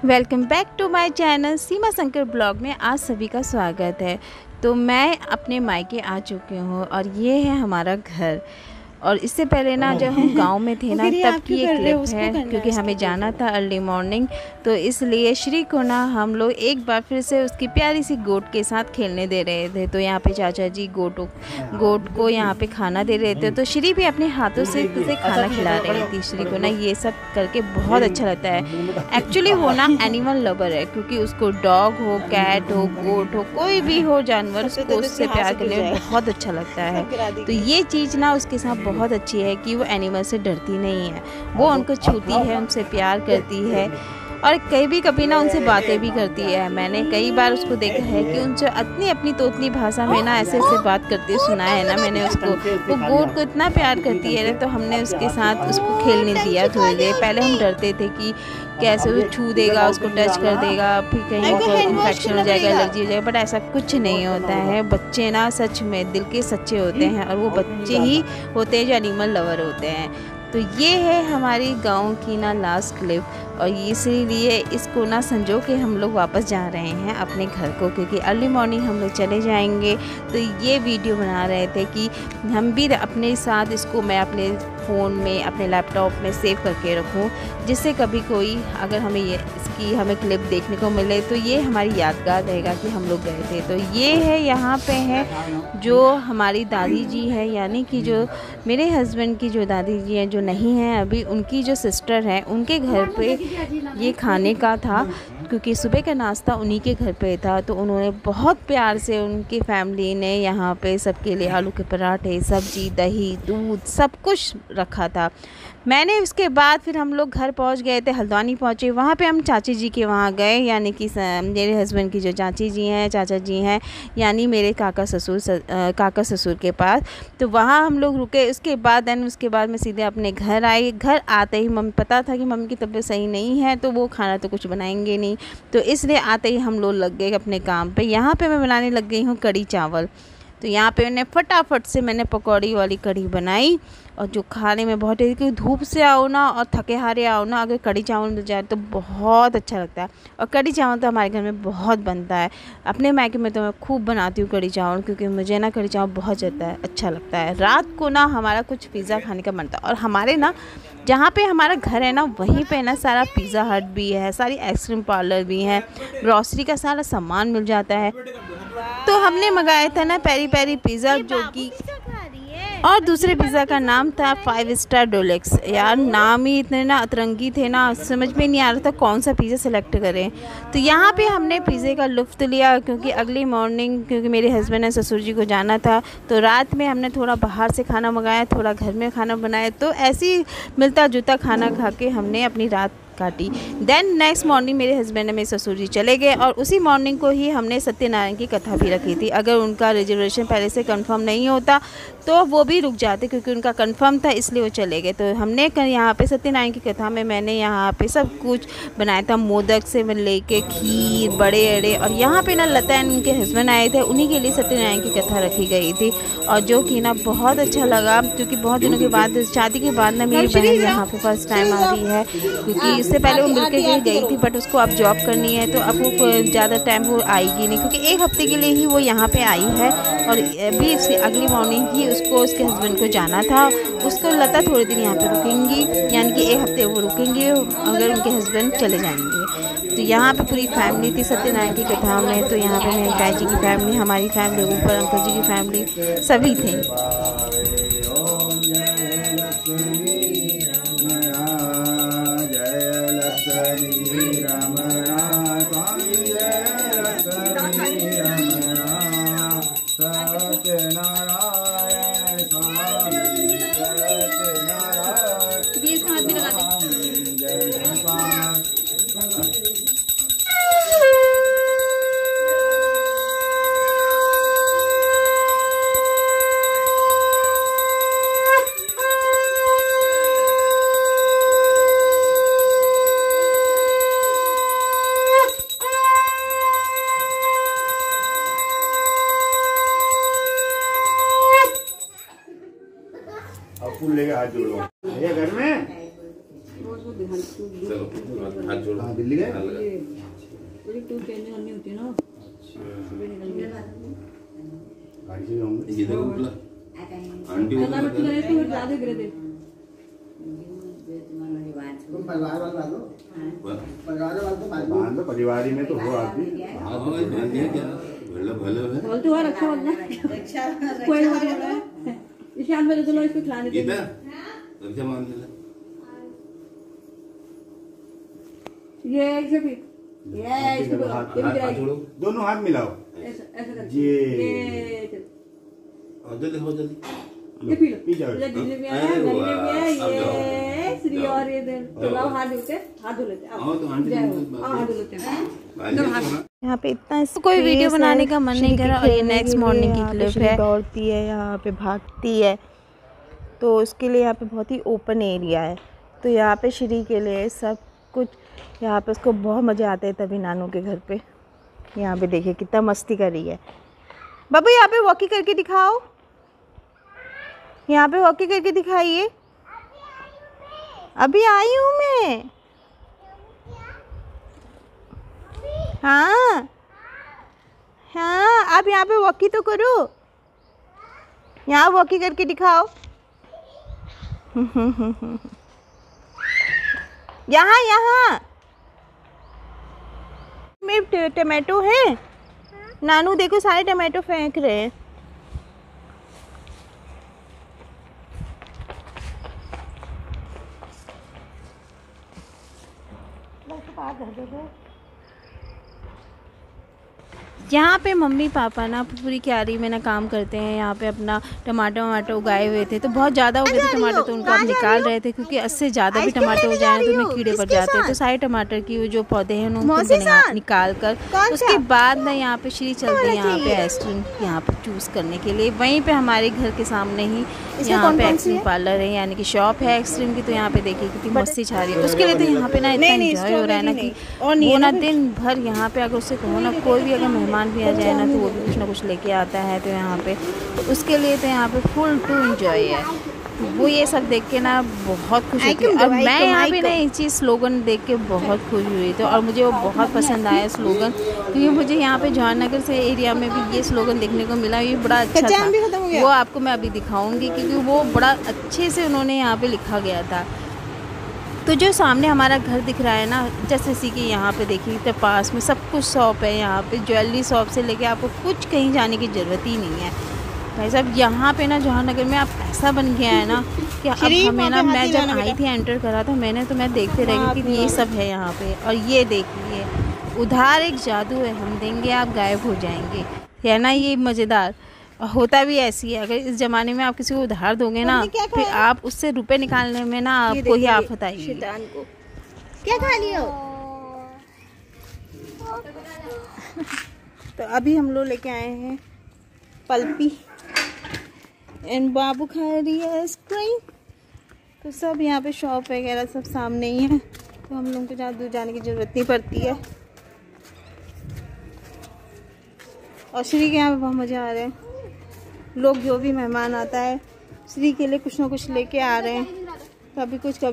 Welcome back to my channel Seema Shankar blog में आप सभी का स्वागत है। तो मैं अपने मायके आ चुकी हूँ और ये है हमारा घर। और इससे पहले ना जब हम गांव में थे ना तब की ये क्लिप है, क्योंकि हमें जाना था अर्ली मॉर्निंग, तो इसलिए श्री को ना हम लोग एक बार फिर से उसकी प्यारी सी गोट के साथ खेलने दे रहे थे। तो यहाँ पे चाचा जी गोट को यहाँ पे खाना दे रहे थे, तो श्री भी अपने हाथों से उसे खाना खिला रही थी श्री को ना। ये सब करके बहुत अच्छा लगता है। एक्चुअली वो ना एनिमल लवर है, क्योंकि उसको डॉग हो, कैट हो, गोट हो, कोई भी हो जानवर, उसको उससे प्यार करने में बहुत अच्छा लगता है। तो ये चीज़ ना उसके साथ बहुत अच्छी है कि वो एनिमल से डरती नहीं है। वो उनको छूती है, उनसे प्यार करती है और कभी ना उनसे बातें भी करती है। मैंने कई बार उसको देखा है कि उनसे अपनी तोतली भाषा में ना ऐसे बात करती सुना है ना मैंने उसको। वो गोट को इतना प्यार करती है, तो हमने उसके साथ उसको खेलने दिया थोड़ी देर। पहले हम डरते थे कि कैसे वो छू देगा, उसको टच कर देगा, फिर कहीं पर इन्फेक्शन हो जाएगा, एलर्जी हो जाएगा, बट ऐसा कुछ नहीं होता है। बच्चे ना सच में दिल के सच्चे होते हैं और वो बच्चे ही होते हैं जो एनिमल लवर होते हैं। तो ये है हमारी गांव की ना लास्ट क्लिप, और इसीलिए इसको ना संजो के हम लोग वापस जा रहे हैं अपने घर को, क्योंकि अर्ली मॉर्निंग हम लोग चले जाएंगे। तो ये वीडियो बना रहे थे कि हम भी अपने साथ इसको मैं अपने फ़ोन में, अपने लैपटॉप में सेव करके रखूं, जिससे कभी कोई अगर हमें क्लिप देखने को मिले तो ये हमारी यादगार रहेगा कि हम लोग गए थे। तो ये है, यहाँ पे है जो हमारी दादी जी है, यानी कि जो मेरे हस्बैंड की जो दादी जी हैं, जो नहीं हैं अभी, उनकी जो सिस्टर है, उनके घर पे ये खाने का था, क्योंकि सुबह का नाश्ता उन्हीं के घर पे था। तो उन्होंने बहुत प्यार से, उनकी फैमिली ने यहाँ पे सबके लिए आलू के पराठे, सब्जी, दही, दूध सब कुछ रखा था। मैंने उसके बाद फिर हम लोग घर पहुँच गए थे, हल्द्वानी पहुँचे। वहाँ पे हम चाची जी के वहाँ गए, यानी कि मेरे हस्बैंड की जो चाची जी हैं, चाचा जी हैं, यानी मेरे काका ससुर के पास। तो वहाँ हम लोग रुके। उसके बाद मैं सीधे अपने घर आई। घर आते ही पता था कि मम्मी की तबीयत सही नहीं है, तो वो खाना तो कुछ बनाएंगे नहीं, तो इसलिए आते ही हम लोग लग गए अपने काम पे। यहाँ पे मैं बनाने लग गई हूँ कढ़ी चावल। तो यहाँ पे फटाफट से मैंने पकौड़ी वाली कढ़ी बनाई, और जो खाने में बहुत है कि धूप से आओ ना और थके हारे आओ ना, अगर कढ़ी चावल मिल जाए तो बहुत अच्छा लगता है। और कढ़ी चावल तो हमारे घर में बहुत बनता है। अपने मायके में तो मैं खूब बनाती हूँ कढ़ी चावल, क्योंकि मुझे ना कढ़ी चावल बहुत अच्छा लगता है। रात को ना हमारा कुछ पिज़्ज़ा खाने का बनता है, और हमारे ना जहाँ पे हमारा घर है ना वहीं पे ना सारा पिज़्ज़ा हट भी है, सारी आइसक्रीम पार्लर भी है, ग्रॉसरी का सारा सामान मिल जाता है। तो हमने मंगाया था ना पेरी पेरी पिज़्ज़ा, जो कि और दूसरे पिज़्ज़ा का नाम था 5 स्टार डोलेक्स। यार नाम ही इतने ना अतरंगी थे ना, समझ में नहीं आ रहा था कौन सा पिज़्ज़ा सेलेक्ट करें। तो यहाँ पे हमने पिज़्ज़े का लुत्फ़ लिया, क्योंकि अगली मॉर्निंग, क्योंकि मेरे हस्बैंड ने ससुर जी को जाना था, तो रात में हमने थोड़ा बाहर से खाना मंगाया, थोड़ा घर में खाना बनाया। तो ऐसे ही मिलता जुलता खाना खा के हमने अपनी रात काटी। देन नेक्स्ट मॉर्निंग मेरे हस्बैंड ने, मेरे ससुर जी चले गए, और उसी मॉर्निंग को ही हमने सत्यनारायण की कथा भी रखी थी। अगर उनका रिजर्वेशन पहले से कंफर्म नहीं होता तो वो भी रुक जाते, क्योंकि उनका कंफर्म था, इसलिए वो चले गए। तो हमने यहाँ पे सत्यनारायण की कथा में मैंने यहाँ पे सब कुछ बनाया था, मोदक से लेके खीर, बड़े अड़े। और यहाँ पे ना लता एंड उनके हस्बैंड आए थे, उन्हीं के लिए सत्यनारायण की कथा रखी गई थी, और जो कि ना बहुत अच्छा लगा, क्योंकि बहुत दिनों के बाद, शादी के बाद ना मेरी बहन यहाँ पे फर्स्ट टाइम आ रही है। क्योंकि इससे पहले वो मिलके गई थी, बट उसको अब जॉब करनी है, तो अब वो ज़्यादा टाइम वो आएगी नहीं, क्योंकि 1 हफ्ते के लिए ही वो यहाँ पे आई है। और अभी इससे अगली मॉर्निंग ही उसको उसके हस्बैंड को जाना था। उसको लता थोड़े दिन यहाँ पे रुकेंगी, यानी कि 1 हफ्ते वो रुकेंगे अगर उनके हस्बैंड चले जाएंगे। तो यहाँ पे पूरी फैमिली थी सत्यनारायण की कथा में। तो यहाँ पे मेरी ताई जी की फैमिली, हमारी फैमिली, ऊपर अंकल जी की फैमिली, सभी थे। फूल लेके हाथ जोड़ो घर में। चलो हाथ जोड़ो। कहाँ दिल्ली गए? पूरी टूर चेंज करनी होती है ना, सुबह निकल गए गाड़ी से जाऊंगे। ये देखो बोला आंटी को पता बच्चे गए तो ज्यादा गिरे थे। तुम परिवार वाला ला दो, परिवार वाला तो बांध दो, परिवारी में तो हो आदमी। हाँ भाई ध्यान दिया क्या भले भले है बोलते हुआ रक्षा बंधन कोई हो रहा है ईशान में चलो इसको खिलाने दे। गीता रक्षा मान ले ये ऐसे भी ये इसको ये भी गिराएगी। छोड़ो दोनों हाथ मिलाओ। ऐसा ऐसा कर ये चल और जल्दी हो जल्दी ये पी लो पी जाओ। गले में आया गले में आया ये श्री और ये इधर चलाओ हाथ धोते हाथ धो लेते हाँ तो आंटी हाथ धो लेते हैं। यहाँ पे इतना कोई वीडियो बनाने का मन नहीं कर रहा और ये नेक्स्ट मॉर्निंग की क्लिप है। दौड़ती है यहाँ पे, भागती है, तो उसके लिए यहाँ पे बहुत ही ओपन एरिया है। तो यहाँ पे श्री के लिए सब कुछ, यहाँ पे उसको बहुत मज़े आते हैं तभी नानू के घर पे। यहाँ पे देखिए कितना मस्ती कर रही है। बाबू यहाँ पे वॉकी करके दिखाओ, यहाँ पे वॉकी करके दिखाइए। अभी आई हूँ मैं। हाँ हाँ, आप यहाँ पे वॉकी तो करो, यहाँ वॉकी करके दिखाओ। यहाँ यहाँ मेरे टमाटो हैं। नानू देखो सारे टमाटो फेंक रहे हैं। यहाँ पे मम्मी पापा ना पूरी क्यारी में ना काम करते हैं। यहाँ पे अपना टमाटर वमाटर उगाए हुए थे, तो बहुत ज़्यादा हो गए थे टमाटर, तो उनको आप निकाल रहे थे क्योंकि इससे ज़्यादा भी टमाटर हो जाए तो उनमें कीड़े पड़ जाते हैं। तो सारे टमाटर की जो पौधे हैं उनको निकाल कर उसके बाद ना यहाँ पे श्री चलती है यहाँ पे आइसक्रीम यहाँ पे चूज़ करने के लिए। वहीं पे हमारे घर के सामने ही यहाँ पे आइसक्रीम पार्लर है, यानी कि शॉप है आइसक्रीम की। तो यहाँ पे देखिए कितनी मस्ती छा रही है। उसके लिए तो यहाँ पे ना इतना एंजॉय हो रहा है ना कि वो ना दिन भर यहाँ पे अगर उससे कहो ना कोई भी अगर मेहमान भी आ जाए ना तो वो भी कुछ ना कुछ लेके आता है। तो यहाँ पे तो उसके लिए तो यहाँ पे फुल टू एंजॉय है। तो वो ये सब देख के ना बहुत खुश होती है। और मैं यहाँ पे ना एक चीज़ स्लोगन देख के बहुत खुश हुई थी और मुझे वो बहुत पसंद आया स्लोगन, क्योंकि मुझे यहाँ पे जवाहरनगर से एरिया में भी ये स्लोगन देखने को मिला। ये बड़ा अच्छा था। वो आपको मैं अभी दिखाऊंगी क्योंकि वो बड़ा अच्छे से उन्होंने यहाँ पे लिखा गया था। तो जो सामने हमारा घर दिख रहा है ना, जैसे इसी के यहाँ पे देखिए तो पास में सब कुछ शॉप है। यहाँ पे ज्वेलरी शॉप से लेके आपको कुछ कहीं जाने की ज़रूरत ही नहीं है भाई साहब। यहाँ पे ना जवाहरनगर में आप ऐसा बन गया है ना कि अब हमें ना, मैं जब आई थी एंटर करा था मैंने, तो मैं देखते रह गई कि ये सब है यहाँ पे। और ये देखिए उधार एक जादू है, हम देंगे आप गायब हो जाएंगे, है ना। ये मज़ेदार होता भी ऐसी है। अगर इस ज़माने में आप किसी को उधार दोगे ना फिर आप उससे रुपए निकालने में ना आपको ही आफत आएगी। क्या खा लियो? तो अभी हम लोग लेके आए हैं पल्पी एंड बाबू खा रही है आइसक्रीम। तो सब यहाँ पे शॉप वगैरह सब सामने ही है, तो हम लोगों को ज़्यादा दूर जाने की ज़रूरत नहीं पड़ती है। और श्री के यहाँ पे बहुत मज़े आ रहे हैं। लोग जो भी मेहमान आता है श्री के लिए कुछ ना कुछ लेके आ रहे हैं, कभी कुछ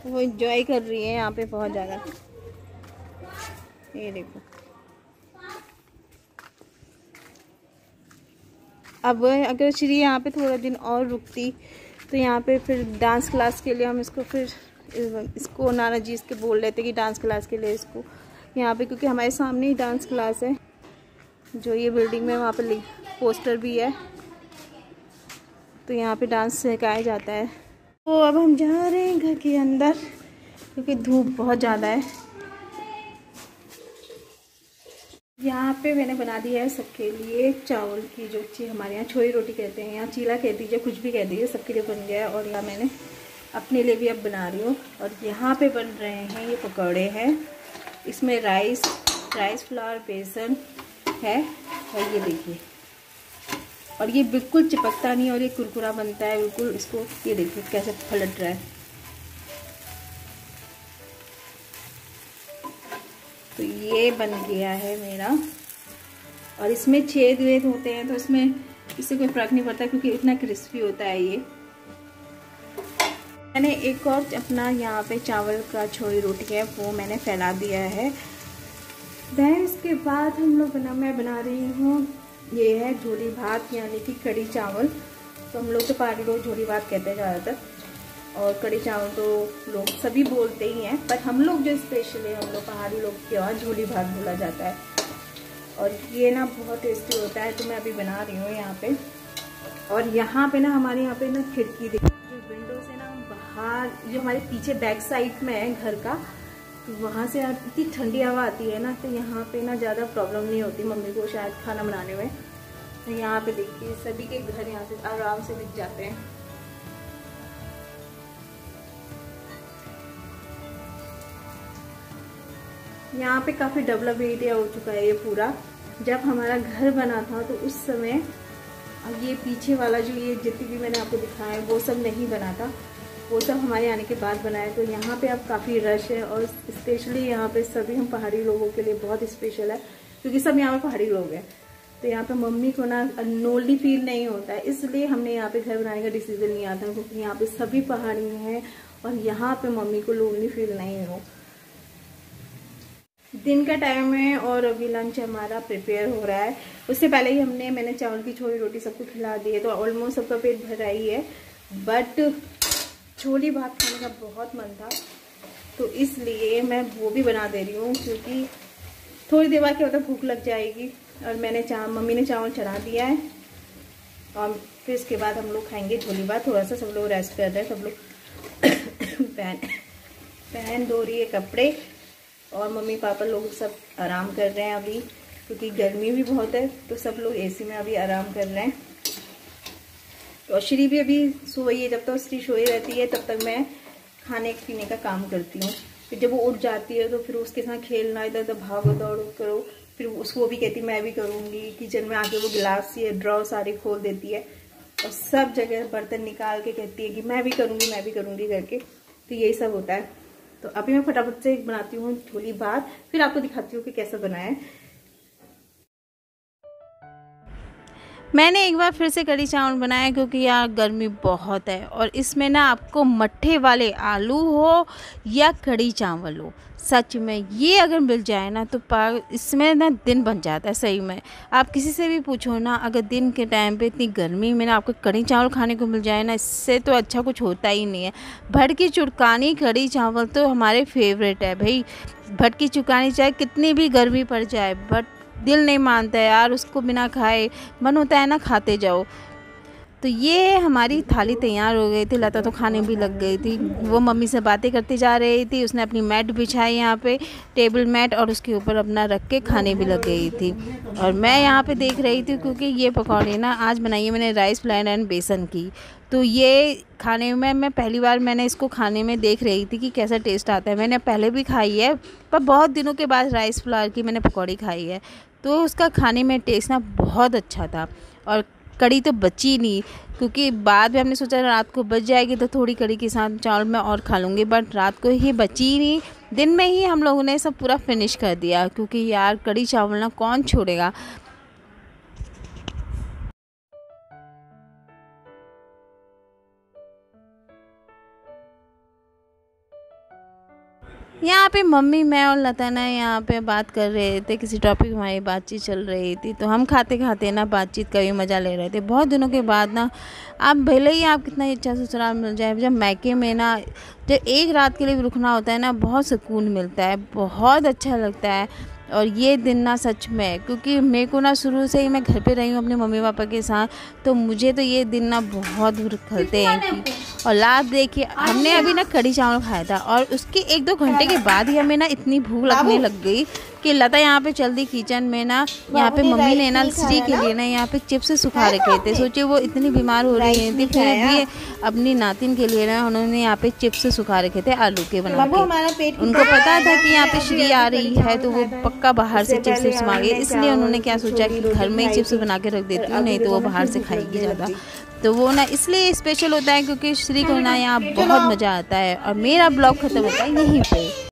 वो एंजॉय कर रही है यहाँ पे बहुत ज़्यादा। ये देखो, अब अगर श्री यहाँ पे थोड़ा दिन और रुकती तो यहाँ पे फिर डांस क्लास के लिए हम इसको नाना जी इसके बोल रहे थे कि डांस क्लास के लिए इसको यहाँ पे, क्योंकि हमारे सामने ही डांस क्लास है जो ये बिल्डिंग में, वहाँ पे पोस्टर भी है। तो यहाँ पे डांस सिखाया जाता है। तो अब हम जा रहे हैं घर के अंदर क्योंकि धूप बहुत ज़्यादा है। यहाँ पे मैंने बना दिया है सबके लिए चावल की, जो हमारे यहाँ छोई रोटी कहते हैं, यहाँ चीला कह दीजिए, कुछ भी कह दीजिए, सबके लिए बन गया है। और यहाँ मैंने अपने लिए भी अब बना रही हूँ। और यहाँ पे बन रहे हैं ये पकौड़े हैं, इसमें राइस फ्लावर बेसन है। और ये देखिए, और ये बिल्कुल चिपकता नहीं और ये कुरकुरा बनता है बिल्कुल। इसको ये देखिए कैसे पलट रहा है। तो ये बन गया है मेरा। और इसमें छेद वेद होते हैं तो इसमें इससे कोई फर्क नहीं पड़ता क्योंकि इतना क्रिस्पी होता है ये। मैंने एक और अपना यहाँ पे चावल का छोई रोटी है वो मैंने फैला दिया है। देन इसके बाद हम लोग मैं बना रही हूँ, ये है झोली भात यानी कि कड़ी चावल। तो हम लोग तो पहाड़ी लोग झोली भात कहते हैं ज़्यादातर, और कड़ी चावल तो लोग सभी बोलते ही हैं, पर हम लोग जो स्पेशल है हम लोग पहाड़ी लोग के वहाँ झोली भात बोला जाता है। और ये ना बहुत टेस्टी होता है, तो मैं अभी बना रही हूँ यहाँ पे। और यहाँ पे ना हमारे यहाँ पे ना खिड़की देखिए, जो विंडो से ना बाहर जो हमारे पीछे बैक साइड में है घर का, तो वहाँ से इतनी ठंडी हवा आती है ना, तो यहाँ पे ना ज़्यादा प्रॉब्लम नहीं होती मम्मी को शायद खाना बनाने में। तो यहाँ पे देखिए सभी के घर यहाँ से आराम से दिख जाते हैं। यहाँ पे काफ़ी डेवलप एरिया हो चुका है ये पूरा। जब हमारा घर बना था तो उस समय ये पीछे वाला जो ये जितनी भी मैंने आपको दिखाया है वो सब नहीं बना था, वो सब हमारे आने के बाद बनाया। तो यहाँ पे अब काफ़ी रश है, और स्पेशली यहाँ पे सभी हम पहाड़ी लोगों के लिए बहुत स्पेशल है, क्योंकि सब यहाँ पे पहाड़ी लोग हैं। तो यहाँ पे मम्मी को ना लोनली फील नहीं होता है, इसलिए हमने यहाँ पे घर बनाने का डिसीजन लिया था, क्योंकि यहाँ पे सभी पहाड़ी हैं और यहाँ पे मम्मी को लोनली फील नहीं हो। दिन का टाइम है और अभी लंच हमारा प्रिपेयर हो रहा है। उससे पहले ही मैंने चावल की छोली रोटी सबको खिला दी है, तो ऑलमोस्ट सबका पेट भरा ही है। बट छोली भात खाने का बहुत मन था, तो इसलिए मैं वो भी बना दे रही हूँ, क्योंकि थोड़ी देर बाद क्या होता है भूख लग जाएगी। और मम्मी ने चावल चढ़ा दिया है, और फिर इसके बाद हम लोग खाएंगे छोली भात। थोड़ा सा सब लोग रेस्ट कर रहे हैं, सब लोग पहन धो रही है कपड़े, और मम्मी पापा लोग सब आराम कर रहे हैं अभी, क्योंकि गर्मी भी बहुत है, तो सब लोग एसी में अभी आराम कर रहे हैं। और श्री भी अभी सोई है, जब तक श्री सोई रहती है तब तक मैं खाने पीने का काम करती हूँ। फिर जब वो उठ जाती है तो फिर उसके साथ खेलना, इधर उधर भागो दौड़ करो। फिर उसको भी कहती मैं भी करूँगी। किचन में आके वो गिलास ये ड्रॉ सारी खोल देती है, और सब जगह बर्तन निकाल के कहती है कि मैं भी करूँगी करके। तो यही सब होता है। तो अभी मैं फटाफट से बनाती हूँ छोली भात, फिर आपको दिखाती हूँ कि कैसा बना है। मैंने एक बार फिर से कड़ी चावल बनाया, क्योंकि यार गर्मी बहुत है, और इसमें ना आपको मट्ठे वाले आलू हो या कड़ी चावल हो, सच में ये अगर मिल जाए ना तो इसमें ना दिन बन जाता है। सही में आप किसी से भी पूछो ना, अगर दिन के टाइम पे इतनी गर्मी में ना आपको कड़ी चावल खाने को मिल जाए ना, इससे तो अच्छा कुछ होता ही नहीं है। भटकी चुटकानी कड़ी चावल तो हमारे फेवरेट है भाई। भटकी चुटकानी चाहे कितनी भी गर्मी पड़ जाए, बट दिल नहीं मानता है यार उसको बिना खाए, मन होता है ना खाते जाओ। तो ये हमारी थाली तैयार हो गई थी, लता तो खाने भी लग गई थी। वो मम्मी से बातें करती जा रही थी, उसने अपनी मैट बिछाई यहाँ पे, टेबल मैट, और उसके ऊपर अपना रख के खाने भी लग गई थी। और मैं यहाँ पे देख रही थी, क्योंकि ये पकौड़े ना आज बनाई है मैंने राइस फ्लावर एंड बेसन की। तो ये खाने में मैं पहली बार मैंने इसको खाने में देख रही थी कि कैसा टेस्ट आता है। मैंने पहले भी खाई है, पर बहुत दिनों के बाद राइस फ्लावर की मैंने पकौड़ी खाई है, तो उसका खाने में टेस्ट ना बहुत अच्छा था। और कड़ी तो बची नहीं, क्योंकि बाद में हमने सोचा रात को बच जाएगी तो थोड़ी कड़ी के साथ चावल में और खा लूँगी, बट रात को ही बची नहीं, दिन में ही हम लोगों ने सब पूरा फिनिश कर दिया, क्योंकि यार कड़ी चावल ना कौन छोड़ेगा। यहाँ पे मम्मी, मैं और लता ना यहाँ पे बात कर रहे थे, किसी टॉपिक में हमारी बातचीत चल रही थी, तो हम खाते खाते ना बातचीत का भी मज़ा ले रहे थे। बहुत दिनों के बाद ना, आप भले ही आप कितना अच्छा ससुराल मिल जाए, जब मैके में ना जब एक रात के लिए भी रुकना होता है ना, बहुत सुकून मिलता है, बहुत अच्छा लगता है। और ये दिन ना सच में, क्योंकि मेरे को ना शुरू से ही मैं घर पे रही हूँ अपने मम्मी पापा के साथ, तो मुझे तो ये दिन ना बहुत खलते हैं कि। और लास्ट देखिए हमने अभी ना कड़ी चावल खाया था, और उसके 1-2 घंटे के बाद ही हमें ना इतनी भूख लगने लग गई कि लता यहाँ पे जल्दी किचन में ना, यहाँ पे मम्मी ने ना श्री के लिए ना यहाँ पे चिप्स सुखा रखे थे। सोचिए वो इतनी बीमार हो रही थी, फिर भी अपनी नातिन के लिए ना उन्होंने यहाँ पे चिप्स सुखा रखे थे आलू के बना के। उनको पता था कि यहाँ पे श्री आ रही है, तो वो पक्का बाहर से चिप्स मांगे, इसलिए उन्होंने क्या सोचा कि घर में ही चिप्स बना के रख देती हूँ, नहीं तो वो बाहर से खाएगी ज़्यादा। तो वो ना इसलिए स्पेशल होता है, क्योंकि श्री को ना यहाँ बहुत मज़ा आता है। और मेरा ब्लॉग ख़त्म होता है यहीं पे।